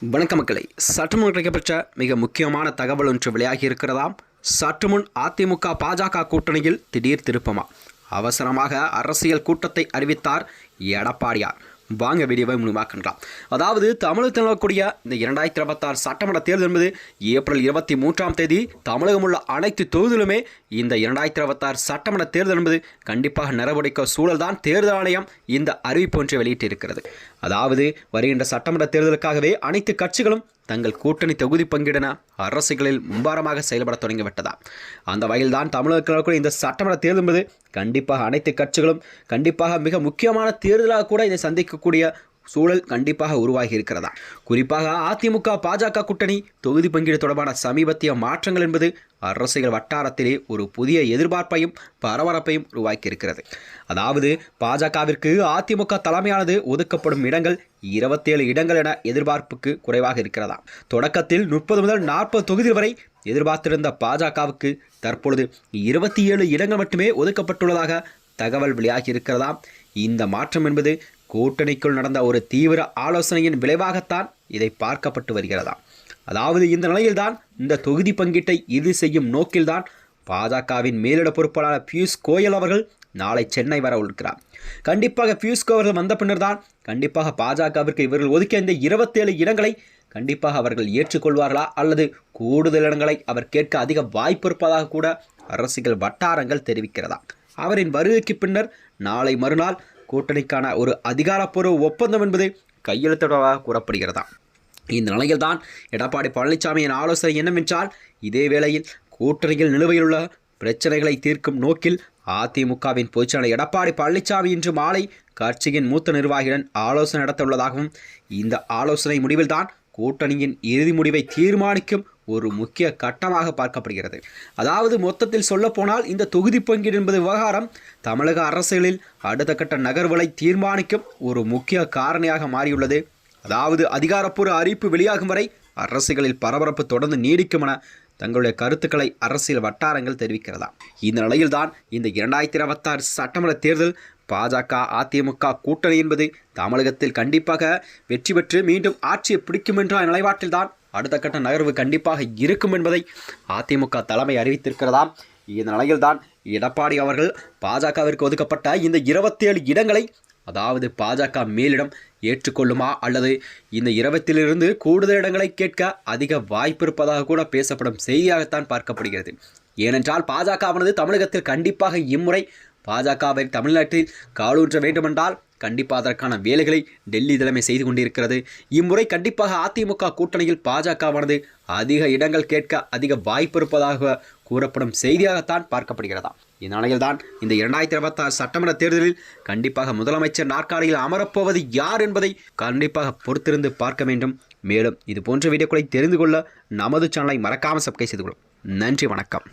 வணக்கம் மக்களை, சற்றுமுன் கிடைக்கப்பெற்ற மிக முக்கியமான தகவல் ஒன்று வெளியாகி இருக்கிறதாம். சற்றுமுன் அதிமுக பாஜக கூட்டணியில் திடீர் திருப்பமா? அவசரமாக அரசியல் கூட்டத்தை அறிவித்தார் எடப்பாடியார். வாங்க வீடியோவை முழுமாக்கின்றாம். அதாவது தமிழகத்தில் நடக்கக்கூடிய இந்த 2026 சட்டமன்ற தேர்தல் என்பது ஏப்ரல் 23ஆம் தேதி தமிழகம் உள்ள அனைத்து தொகுதிகளுமே இந்த 2026 சட்டமன்ற தேர்தல் என்பது கண்டிப்பாக நிறைவடைக்க சூழல்தான் தேர்தல் ஆணையம் இந்த அறிவிப்பு ஒன்றை வெளியிட்டிருக்கிறது. அதாவது வருகின்ற சட்டமன்ற தேர்தலுக்காகவே அனைத்து கட்சிகளும் தங்கள் கூட்டணி தொகுதி பங்கிடன அரசுகளில் மும்பாரமாக செயல்பட தொடங்கிவிட்டதா. அந்த வகையில்தான் தமிழகத்தில் இந்த சட்டமன்ற தேர்தல் என்பது கண்டிப்பாக அனைத்து கட்சிகளும் கண்டிப்பாக மிக முக்கியமான தேர்தலாக கூட இதை சந்திக்கக்கூடிய சூழல் கண்டிப்பாக உருவாகி இருக்கிறதா. குறிப்பாக அதிமுக பாஜக கூட்டணி தொகுதி பங்கீடு தொடர்பான சமீபத்திய மாற்றங்கள் என்பது அரசியல் வட்டாரத்திலே ஒரு புதிய எதிர்பார்ப்பையும் பரபரப்பையும் உருவாக்கி இருக்கிறது. அதாவது பாஜகவிற்கு அதிமுக தலைமையானது ஒதுக்கப்படும் இடங்கள் 27 இடங்கள் என எதிர்பார்ப்புக்கு குறைவாக இருக்கிறதா. தொடக்கத்தில் 30 முதல் 40 தொகுதிகள் வரை எதிர்பார்த்திருந்த பாஜகவுக்கு தற்பொழுது 27 இடங்கள் மட்டுமே ஒதுக்கப்பட்டுள்ளதாக தகவல் வெளியாகி இருக்கிறதா. இந்த மாற்றம் என்பது கூட்டணிக்குள் நடந்த ஒரு தீவிர ஆலோசனையின் விளைவாகத்தான் இதை பார்க்கப்பட்டு வருகிறதா. அதாவது இந்த நிலையில்தான் இந்த தொகுதி பங்கீட்டை இறுதி செய்யும் நோக்கில்தான் பாஜகவின் மேலிட பொறுப்பாளர் பியூஷ் கோயல் அவர்கள் நாளை சென்னை வர இருக்கிறார். கண்டிப்பாக பியூஷ் கோயல் வந்த பின்னர் தான் கண்டிப்பாக பாஜகவிற்கு இவர்கள் ஒதுக்கிய இந்த 27 இடங்களை கண்டிப்பாக அவர்கள் ஏற்றுக்கொள்வார்களா அல்லது கூடுதல் இடங்களை அவர் கேட்க அதிக வாய்ப்பு இருப்பதாக கூட அரசியல் வட்டாரங்கள் தெரிவிக்கிறதா. அவரின் வருகைக்கு பின்னர் நாளை மறுநாள் கூட்டணிக்கான ஒரு அதிகாரப்பூர்வ ஒப்பந்தம் என்பது கையெழுத்திடுவதாக கூறப்படுகிறதா. இந்த நிலையில்தான் எடப்பாடி பழனிசாமியின் ஆலோசனை என்னவென்றால், இதே வேளையில் கூட்டணியில் நிலுவையில் உள்ள பிரச்சனைகளை தீர்க்கும் நோக்கில் அதிமுகவின் பொதுச்செயலாளர் எடப்பாடி பழனிசாமி இன்று மாலை கட்சியின் மூத்த நிர்வாகியுடன் ஆலோசனை நடத்த உள்ளதாகவும், இந்த ஆலோசனை முடிவில்தான் கூட்டணியின் இறுதி முடிவை தீர்மானிக்கும் ஒரு முக்கிய கட்டமாக பார்க்கப்படுகிறது. அதாவது மொத்தத்தில் சொல்லப்போனால் இந்த தொகுதி பங்கீடு என்பது விவகாரம் தமிழக அரசியலில் அடுத்த கட்ட நகர்வுகளை தீர்மானிக்கும் ஒரு முக்கிய காரணியாக மாறியுள்ளது. அதாவது அதிகாரப்பூர்வ அறிவிப்பு வெளியாகும் வரை அரசியலில் பரபரப்பு தொடர்ந்து நீடிக்கும் என தங்களுடைய கருத்துக்களை அரசியல் வட்டாரங்கள் தெரிவிக்கிறதா. இந்த நிலையில்தான் இந்த 2026 சட்டமன்ற தேர்தல் பாஜக அதிமுக கூட்டணி என்பது தமிழகத்தில் கண்டிப்பாக வெற்றி பெற்று மீண்டும் ஆட்சியை பிடிக்கும் என்ற நிலைப்பாட்டில்தான் அடுத்த கட்ட நகர்வு கண்டிப்பாக இருக்கும் என்பதை அதிமுக தலைமை அறிவித்திருக்கிறதாம். இந்த நிலையில்தான் எடப்பாடி அவர்கள் பாஜகவிற்கு ஒதுக்கப்பட்ட இந்த 27 இடங்களை அதாவது பாஜக மேலிடம் ஏற்றுக்கொள்ளுமா அல்லது இந்த 20 கூடுதல் இடங்களை கேட்க அதிக வாய்ப்பு இருப்பதாக கூட பேசப்படும் செய்தியாகத்தான் பார்க்கப்படுகிறது. ஏனென்றால் பாஜகவானது தமிழகத்தில் கண்டிப்பாக இம்முறை பாஜகவை தமிழ்நாட்டில் காலூற்ற வேண்டுமென்றால் கண்டிப்பாக அதற்கான வேலைகளை டெல்லி தலைமை செய்து கொண்டிருக்கிறது. இம்முறை கண்டிப்பாக அதிமுக கூட்டணியில் பாஜகவானது அதிக இடங்கள் கேட்க அதிக வாய்ப்பு இருப்பதாக கூறப்படும் செய்தியாகத்தான் பார்க்கப்படுகிறதா. இந்த நிலையில்தான் இந்த 2026 சட்டமன்ற தேர்தலில் கண்டிப்பாக முதலமைச்சர் நாற்காலியில் அமரப்போவது யார் என்பதை கண்டிப்பாக பொறுத்திருந்து பார்க்க வேண்டும். மேலும் இது போன்ற வீடியோக்களை தெரிந்து கொள்ள நமது சேனலை மறக்காமல் சப்ஸ்கிரைப் செய்து கொள்ளும். நன்றி, வணக்கம்.